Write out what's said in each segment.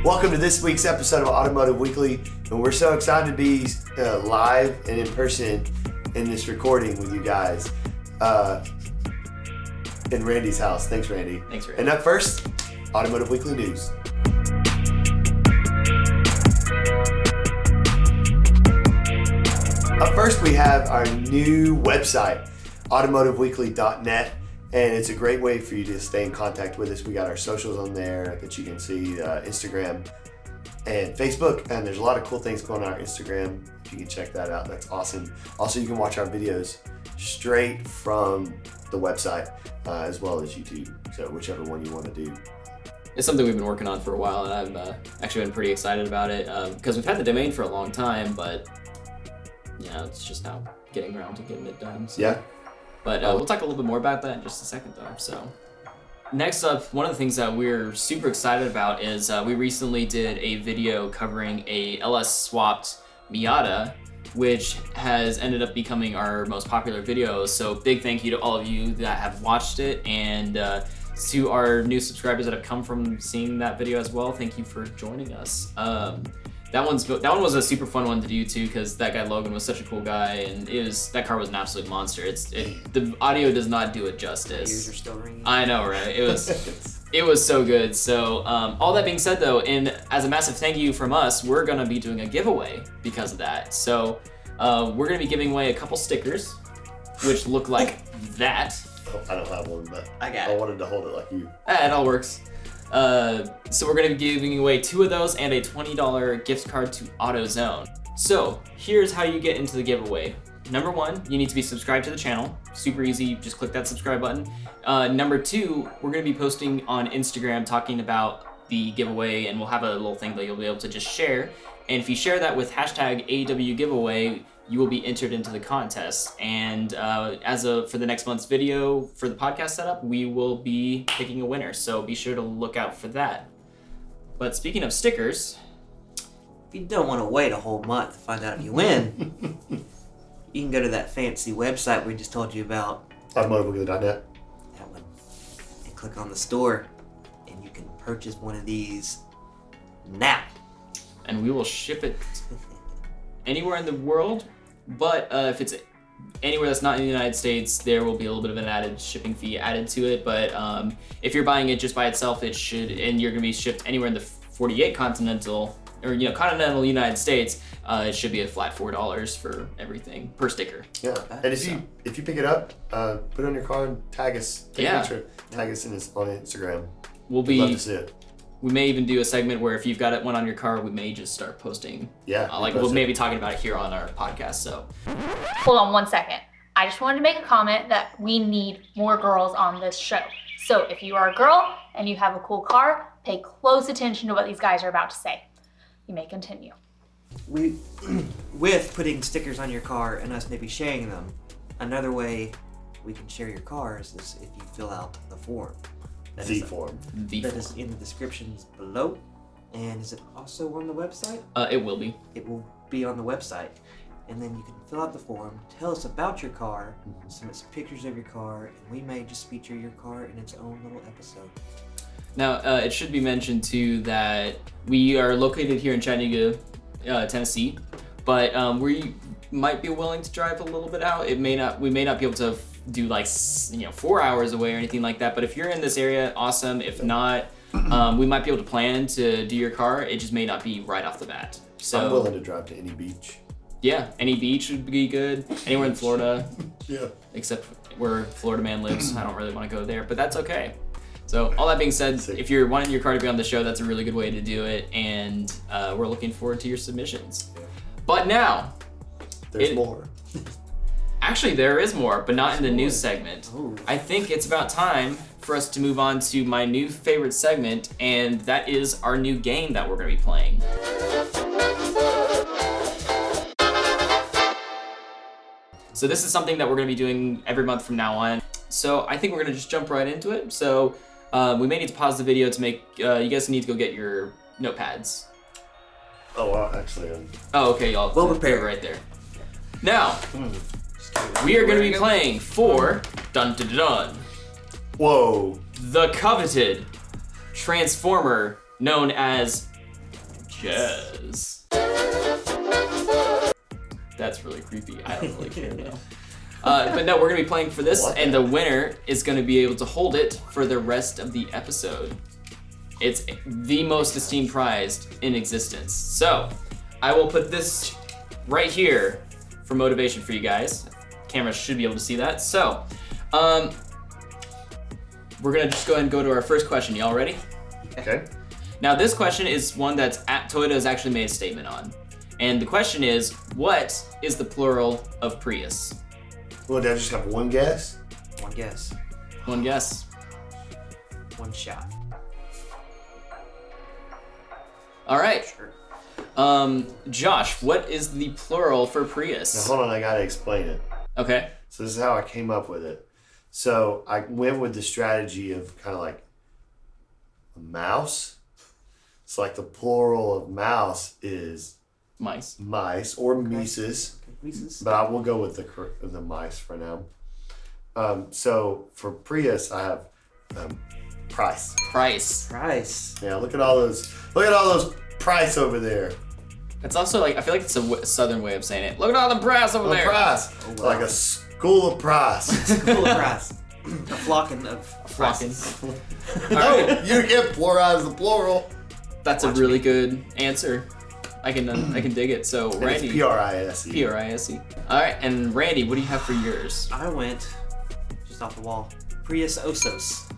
Welcome to this week's episode of Automotive Weekly, and we're so excited to be live and in person in this recording with you guys in Randy's house. Thanks, Randy. Thanks, Randy. And up first, Automotive Weekly News. Up first, we have our new website, automotiveweekly.net. And it's a great way for you to stay in contact with us. We got our socials on there that you can see, Instagram and Facebook. And there's a lot of cool things going on our Instagram. If you can check that out, that's awesome. Also, you can watch our videos straight from the website as well as YouTube. So whichever one you want to do. It's something we've been working on for a while, and I've actually been pretty excited about it because we've had the domain for a long time, but it's just now getting around to getting it done. So. Yeah. But we'll talk a little bit more about that in just a second, though. So, next up, one of the things that we're super excited about is we recently did a video covering a LS swapped Miata, which has ended up becoming our most popular video. So, big thank you to all of you that have watched it, and to our new subscribers that have come from seeing that video as well. Thank you for joining us. That one was a super fun one to do too, because that guy Logan was such a cool guy, and that car was an absolute monster. The audio does not do it justice. Ears are still ringing. I know, right? It was so good. So all that being said, though, and as a massive thank you from us, we're gonna be doing a giveaway because of that. So we're gonna be giving away a couple stickers, which look like that. Oh, I don't have one, but I got it. I wanted to hold it like you. It all works. So we're going to be giving away 2 of those and a $20 gift card to AutoZone. So here's how you get into the giveaway. Number 1, you need to be subscribed to the channel. Super easy, just click that subscribe button. Number 2, we're going to be posting on Instagram talking about the giveaway, and we'll have a little thing that you'll be able to just share. And if you share that with hashtag AW giveaway, you will be entered into the contest. And for the next month's video for the podcast setup, we will be picking a winner. So be sure to look out for that. But speaking of stickers, If you don't want to wait a whole month to find out if you win, you can go to that fancy website we just told you about. Automotiveweekly.net. That one. And click on the store, and you can purchase one of these now. and we will ship it anywhere in the world. But if it's anywhere that's not in the United States, there will be a little bit of an added shipping fee added to it. But if you're buying it just by itself, it should, and you're gonna be shipped anywhere in the 48 continental United States, it should be a flat $4 for everything per sticker. Yeah, and if you pick it up, put it on your car and tag us. Take a picture, tag us on Instagram. We'd love to see it. We may even do a segment where if you've got one on your car, we may just start posting. Yeah. We'll maybe talking about it here on our podcast. So. Hold on 1 second. I just wanted to make a comment that we need more girls on this show. So if you are a girl and you have a cool car, pay close attention to what these guys are about to say. You may continue. With putting stickers on your car and us maybe sharing them, another way we can share your cars is if you fill out the form. That is in the descriptions below. And is it also on the website? It will be. It will be on the website. And then you can fill out the form, tell us about your car, submit some pictures of your car, and we may just feature your car in its own little episode. Now, it should be mentioned too that we are located here in Chattanooga, Tennessee, but we might be willing to drive a little bit out. We may not be able to do 4 hours away or anything like that. But if you're in this area, awesome. If not, we might be able to plan to do your car. It just may not be right off the bat. So I'm willing to drive to any beach. Yeah, any beach would be good. Anywhere in Florida. Yeah. Except where Florida man lives. I don't really want to go there, but that's okay. So all that being said, if you're wanting your car to be on the show, that's a really good way to do it, and we're looking forward to your submissions. Yeah. But now, there's more. Actually, there is more, but not in the news segment. Ooh. I think it's about time for us to move on to my new favorite segment, and that is our new game that we're going to be playing. So this is something that we're going to be doing every month from now on. So I think we're going to just jump right into it. So we may need to pause the video to make, you guys need to go get your notepads. Oh, well, actually. Oh, okay, y'all. Well prepared. Right there. Now, we are going to be playing for dun dun dun. Whoa. The coveted Transformer known as Jazz. That's really creepy. I don't really care though. But no, we're gonna be playing for this, and the winner is gonna be able to hold it for the rest of the episode. It's the most esteemed prize in existence. So, I will put this right here for motivation for you guys. Camera should be able to see that. So, we're gonna just go ahead and go to our first question. Y'all ready? Okay. Now, this question is one that Toyota has actually made a statement on. And the question is, what is the plural of Prius? Well, did I just have one guess? One guess. One guess. One shot. All right. Sure. Josh, what is the plural for Prius? Now, hold on, I gotta explain it. Okay. So this is how I came up with it. So I went with the strategy of kind of like a mouse. It's like the plural of mouse is Mice. mice or mices, but I will go with the mice for now. So for Prius, I have price. Price. Yeah, look at all those price over there. It's also like, I feel like it's a southern way of saying it. Look at all the brass over there. Price. Oh, wow. Like a school of price. School of price. A flocking of prices. No, you can't pluralize the plural. That's a really good answer. I can dig it. So And Randy. it's P-R-I-S-E. P-R-I-S-E. All right, and Randy, what do you have for yours? I went just off the wall. Prius Osos.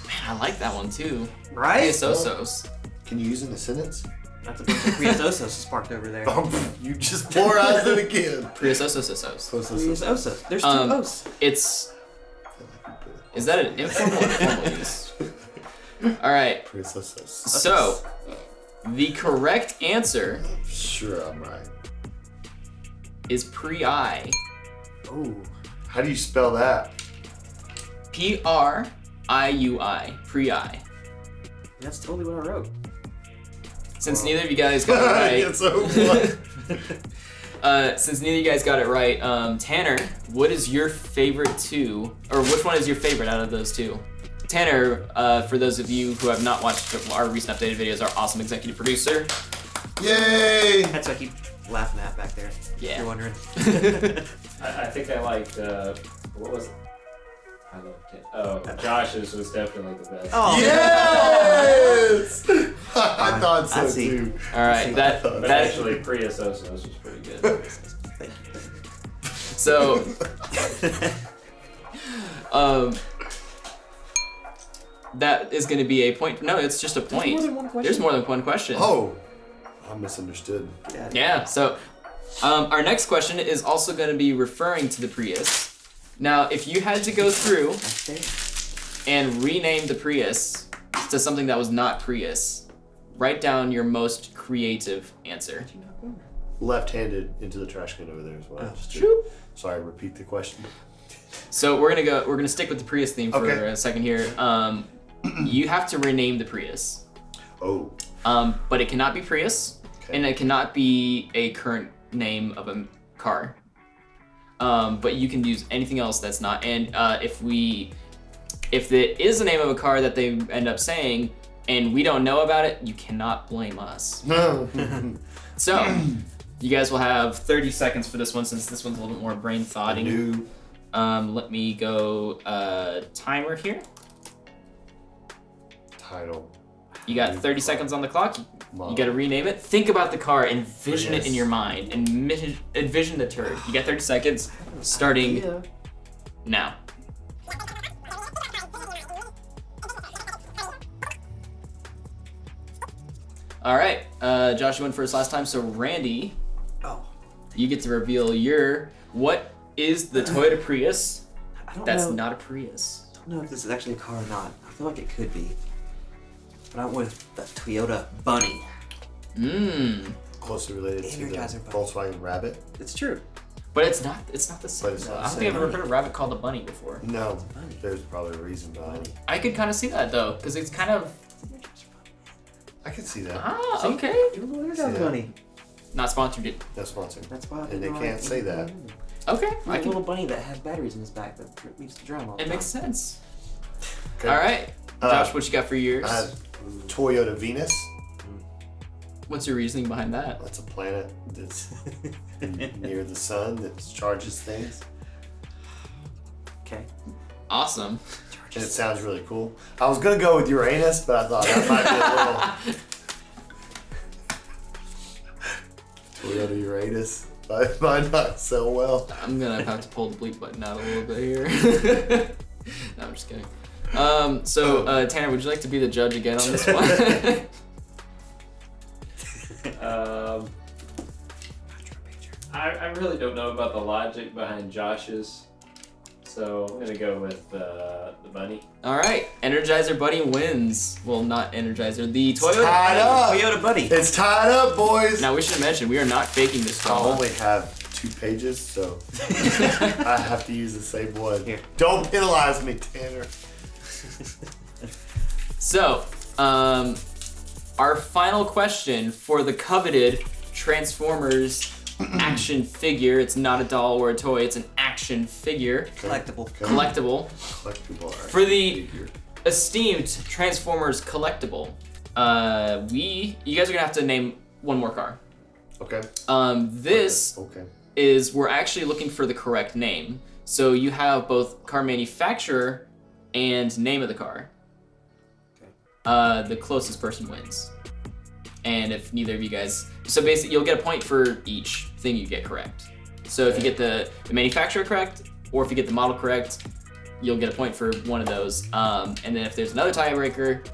Man, I like that one too. Right? Prius Osos. Can you use it in a sentence? That's a bunch of Prius Osos is parked over there. You just pluralized it again. Prius Osos. Prius Osos. There's two Os. Is that an informal or formal use? All right. So, the correct answer Sure, I'm right. is Pri. Oh. How do you spell that? P-R-I-U-I. Pri. That's totally what I wrote. Since neither of you guys got it right. Yeah, so what? Since neither of you guys got it right, Tanner, what is your favorite two, or which one is your favorite out of those two? Tanner, for those of you who have not watched our recent updated videos, our awesome executive producer. Yay! That's what I keep laughing at back there. Yeah. If you're wondering. I think I liked, what was it? I loved it. Oh, Josh's was definitely the best. Oh. Yes! I thought so I see. too. All right, But that actually, Prius Osos was pretty good. Thank you. so. That is going to be a point. No, it's just a point. There's more than one question. There's more than one question. Oh, I misunderstood. Yeah. So, our next question is also going to be referring to the Prius. Now, if you had to go through and rename the Prius to something that was not Prius, write down your most creative answer. Left-handed into the trash can over there as well. True. Sorry, repeat the question. So we're gonna stick with the Prius theme for Okay. a second here. You have to rename the Prius. Oh. But it cannot be Prius, and it cannot be a current name of a car. But you can use anything else that's not. And if it is the name of a car that they end up saying, and we don't know about it, you cannot blame us. No. So, you guys will have 30 seconds for this one, since this one's a little bit more brain thoughting. New. Let me go timer here. Title. You got 30 seconds on the clock. You got to rename it. Think about the car, envision it in your mind, and envision the turd. You got 30 seconds, starting now. All right, Josh, you went first last time, so Randy, you get to reveal what is the Toyota Prius that's not a Prius. I don't know if this is actually a car or not. I feel like it could be. But I went with the Toyota Bunny. Closely related to the Energizer Bunny. Volkswagen Rabbit. It's true. But it's not the same. But it's not I the don't think I've same. ever heard a rabbit called a bunny before. No, there's probably a reason behind it. I could kind of see that though, because it's kind of I can see that. okay. Even the See Energizer that. Bunny. Not sponsored yet. No sponsor. That's why. And they can't say that. Okay, Like a little bunny that has batteries in his back that beats the drum all the It time. makes sense. Okay. All right, Josh, what you got for yours? I had Toyota Venus. What's your reasoning behind that? That's a planet that's near the sun that charges things. Okay. Awesome. And it sounds really cool. I was gonna go with Uranus, but I thought that might be a little Toyota Uranus. Might not sell well. I'm gonna have to pull the bleep button out a little bit here. No, I'm just kidding. Tanner, would you like to be the judge again on this one? I really don't know about the logic behind Josh's, so I'm gonna go with the bunny. All right, Energizer Buddy wins. Well, not Energizer, the Toyota. Tied up. Toyota Buddy. It's tied up, boys. Now we should mention we are not faking this I call. only have 2 pages, so I have to use the same one. Here. Don't penalize me, Tanner. So, our final question for the coveted Transformers action figure. It's not a doll or a toy. It's an action figure. Collectible. Collectible. Collectible. For the esteemed Transformers collectible, you guys are gonna have to name one more car. Okay. This Okay. is we're actually looking for the correct name. So you have both car manufacturer and name of the car. Okay. The closest person wins. And if neither of you guys, so basically you'll get a point for each thing you get correct. So if you get the manufacturer correct, or if you get the model correct, you'll get a point for one of those. And then if there's another tiebreaker,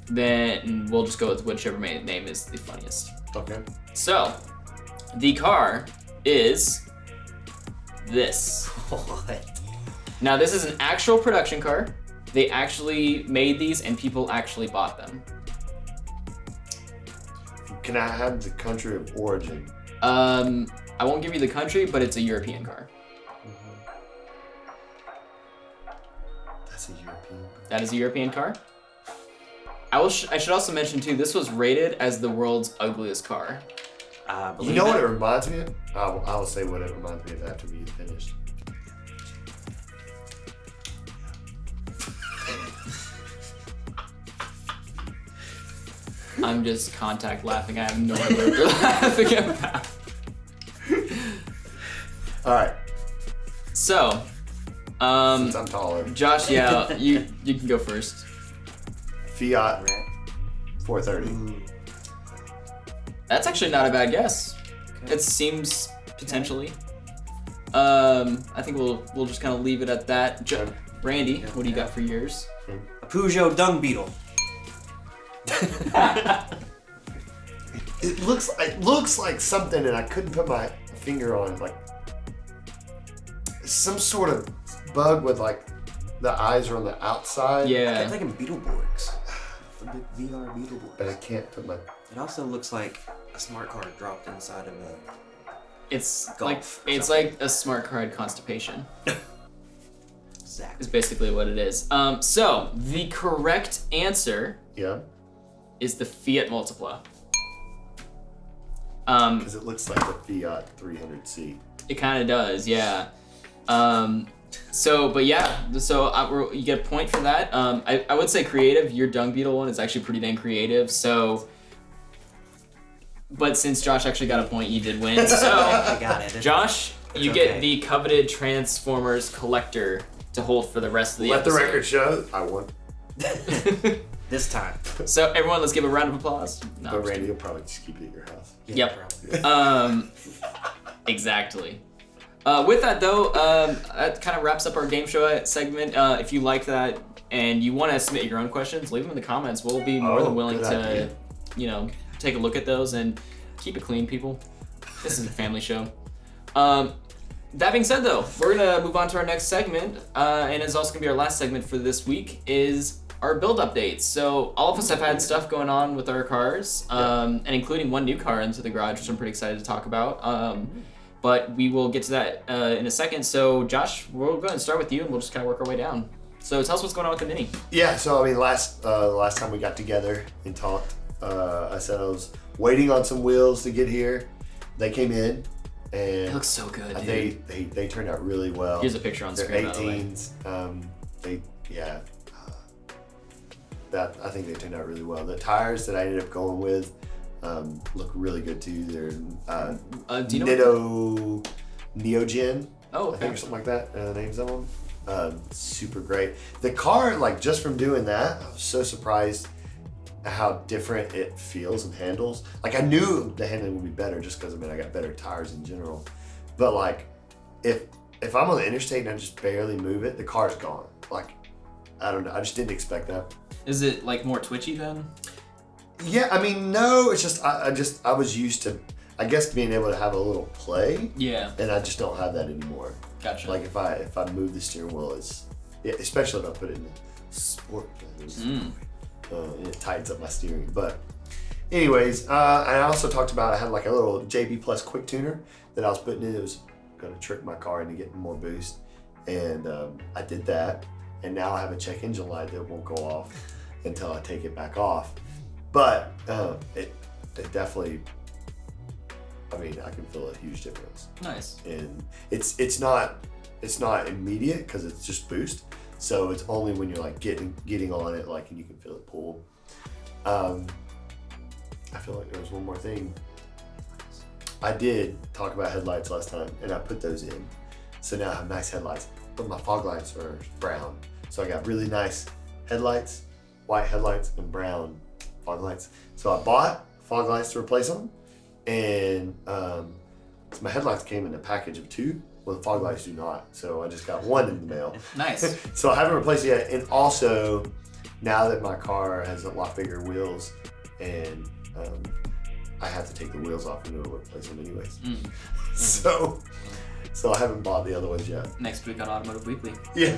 then we'll just go with whichever name is the funniest. Okay. So, the car is this. What? Now this is an actual production car. They actually made these and people actually bought them. Can I have the country of origin? I won't give you the country, but it's a European car. That's a European. That is a European car. I should also mention too, this was rated as the world's ugliest car. You know what it reminds me of? I will say what it reminds me of after we get finished. I'm just contact laughing. I have no idea what you're laughing about. All right. So, Since I'm taller. Josh, yeah, you can go first. Fiat 430. That's actually not a bad guess. Okay. It seems potentially. I think we'll just kind of leave it at that. Randy, what do you got for yours? A Peugeot dung beetle. It looks like something, and I couldn't put my finger on it. Like some sort of bug with like the eyes are on the outside. I'm Yeah. thinking Beetleborgs. The big VR Beetleborgs. But I can't put my. It also looks like a smart card dropped inside of a. It's Golf or like something. a smart card constipation. Exactly. Is basically what it is. So the correct answer Yeah. is the Fiat Multipla. Because it looks like a Fiat 300C. It kind of does, yeah. So you get a point for that. I would say creative. Your Dung Beetle one is actually pretty dang creative. So, but since Josh actually got a point, you did win. So, I got it. Josh, you okay. get the coveted Transformers collector to hold for the rest of the Let the episode. record show I won. This time. So everyone, let's give a round of applause. No, I'm But just Randy, you'll probably just keep it at your house. Yep. Probably. Exactly. With that though, that kind of wraps up our game show segment. If you like that and you want to submit your own questions, leave them in the comments. We'll be more than willing good to, idea. take a look at those and keep it clean, people. This is a family show. That being said though, we're gonna move on to our next segment, and it's also gonna be our last segment for this week, is our build updates. So all of us have had stuff going on with our cars, and including one new car into the garage, which I'm pretty excited to talk about. But we will get to that in a second. So Josh, we'll go ahead and start with you, and we'll just kind of work our way down. So tell us what's going on with the Mini. Yeah, so I mean, last time we got together and talked, I said I was waiting on some wheels to get here. They came in, and It looks so good, dude. they turned out really well. Here's a picture on They're screen, by the way. 18s. That I think they turned out really well. The tires that I ended up going with, look really good too. They're do you know Neogen. Oh, okay. I think or something like that. The names of them. Super great. The car, like just from doing that, I was so surprised how different it feels and handles. Like I knew the handling would be better just because I got better tires in general. But like if I'm on the interstate and I just barely move it, the car's gone. Like I don't know. I just didn't expect that. Is it like more twitchy then? Yeah, I mean, no, it's just I was used to, I guess, being able to have a little play. Yeah. And I just don't have that anymore. Gotcha. Like if I move the steering wheel, especially if I put it in the sport mode, it tightens up my steering. But anyways, I also talked about I had like a little JB Plus quick tuner that I was putting in. It was going to trick my car into getting more boost, and I did that. And now I have a check engine light that won't go off until I take it back off. But it definitely, I mean, I can feel a huge difference. Nice. And it's not immediate because it's just boost. So it's only when you're like getting on it, like, and you can feel it pull. I feel like there was one more thing. I did talk about headlights last time, and I put those in. So now I have nice headlights, but my fog lights are brown. So I got really nice headlights, white headlights, and brown fog lights. So I bought fog lights to replace them, and so my headlights came in a package of 2. Well, the fog lights do not, so I just got 1 in the mail. Nice. So I haven't replaced it yet, and also now that my car has a lot bigger wheels, and I have to take the wheels off in order to replace them anyways. So I haven't bought the other ones yet. Next week on Automotive Weekly. Yeah.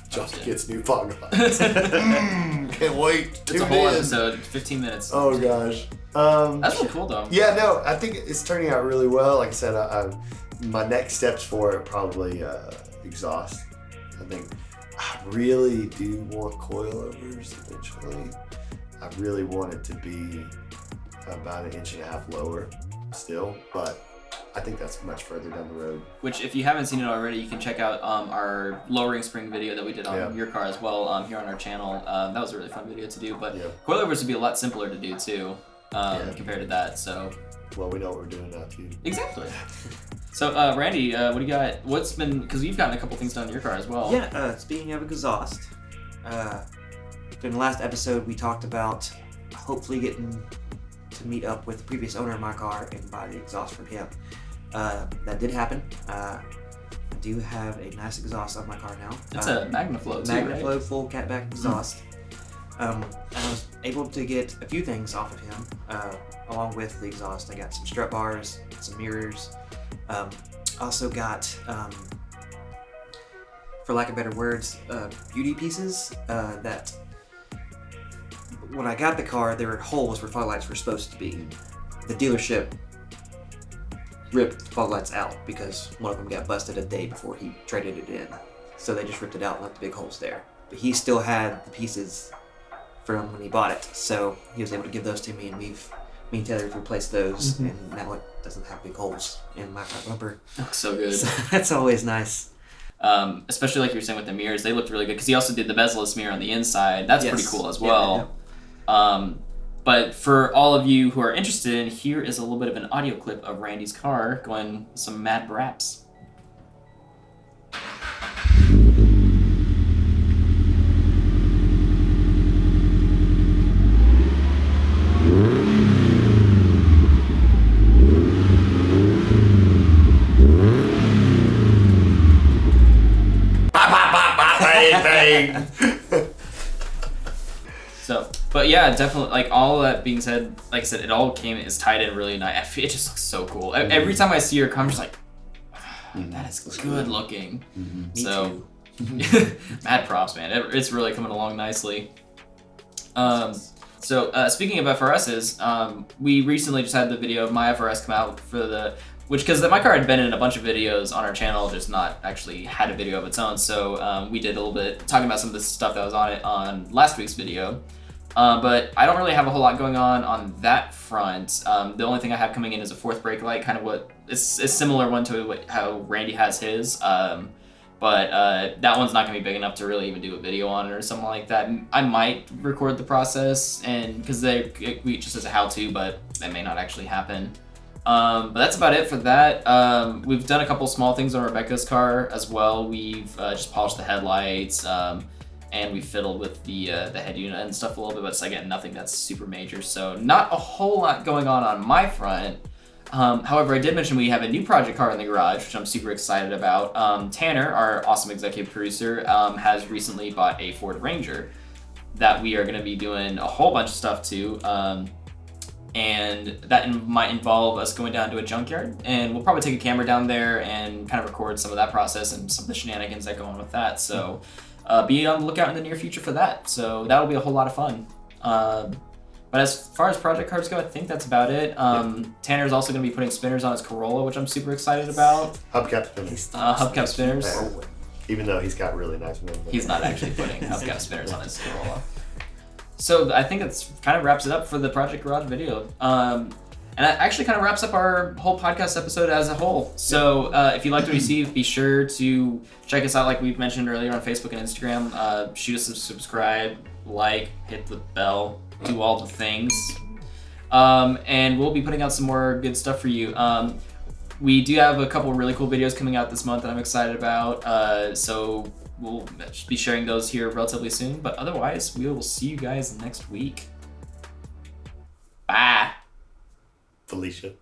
Josh gets new fog lights. Can't wait. It's a whole episode, 15 minutes. Oh gosh. That's really cool though. Yeah, no, I think it's turning out really well. Like I said, my next steps for it probably exhaust. I think I really do want coilovers eventually. I really want it to be about 1.5 inches lower still, but I think that's much further down the road. Which, if you haven't seen it already, you can check out our lowering spring video that we did on your car as well here on our channel. That was a really fun video to do, but coilovers would be a lot simpler to do too compared to that. So. Well, we know what we're doing now too. Exactly. So, Randy, what do you got? What's been, because you've gotten a couple things done in your car as well. Yeah, speaking of exhaust, in the last episode we talked about hopefully getting to meet up with the previous owner of my car and buy the exhaust from him. That did happen. I do have a nice exhaust on my car now. It's a MagnaFlow too, MagnaFlow right? full catback exhaust. And I was able to get a few things off of him. Along with the exhaust, I got some strut bars, some mirrors. Also got, for lack of better words, beauty pieces that when I got the car, there were holes where fog lights were supposed to be. The dealership ripped the fog lights out because one of them got busted a day before he traded it in. So they just ripped it out and left the big holes there. But he still had the pieces from when he bought it. So he was able to give those to me, and me and Taylor have replaced those, and now it doesn't have big holes in my front bumper. Looks so good. So that's always nice. Especially like you were saying with the mirrors, they looked really good because he also did the bezel-less mirror on the inside. That's pretty cool as well. Yeah. But for all of you who are interested, here is a little bit of an audio clip of Randy's car going some mad raps. So, but yeah, definitely, like, all that being said, like I said, it all is tied in really nice. It just looks so cool. Every time I see your car, I'm just like, that is good looking. So, mad props, man. It's really coming along nicely. So, speaking of FRSs, we recently just had the video of my FRS come out for because my car had been in a bunch of videos on our channel, just not actually had a video of its own. So we did a little bit talking about some of the stuff that was on it on last week's video. But I don't really have a whole lot going on that front. The only thing I have coming in is a fourth brake light, kind of what it's a similar one to how Randy has his. But that one's not going to be big enough to really even do a video on it or something like that. I might record the process, and because we just as a how-to, but that may not actually happen. But that's about it for that. We've done a couple small things on Rebecca's car as well. We've just polished the headlights, and we fiddled with the head unit and stuff a little bit, but again, nothing that's super major. So not a whole lot going on my front. However, I did mention we have a new project car in the garage, which I'm super excited about. Tanner, our awesome executive producer, has recently bought a Ford Ranger that we are going to be doing a whole bunch of stuff to. And that might involve us going down to a junkyard, and we'll probably take a camera down there and kind of record some of that process and some of the shenanigans that go on with that. So be on the lookout in the near future for that. So that'll be a whole lot of fun. But as far as project cars go, I think that's about it. Tanner's also going to be putting spinners on his Corolla, which I'm super excited about. Hubcap spinners. Hubcap spinners. Even though he's got really nice ones. He's not actually putting hubcap spinners on his Corolla. So I think that's kind of wraps it up for the Project Garage video. And that actually kind of wraps up our whole podcast episode as a whole. So if you liked what you see, be sure to check us out like we've mentioned earlier on Facebook and Instagram. Shoot us a subscribe, like, hit the bell, do all the things. And we'll be putting out some more good stuff for you. We do have a couple really cool videos coming out this month that I'm excited about. So we'll be sharing those here relatively soon. But otherwise, we will see you guys next week. Bye. Felicia.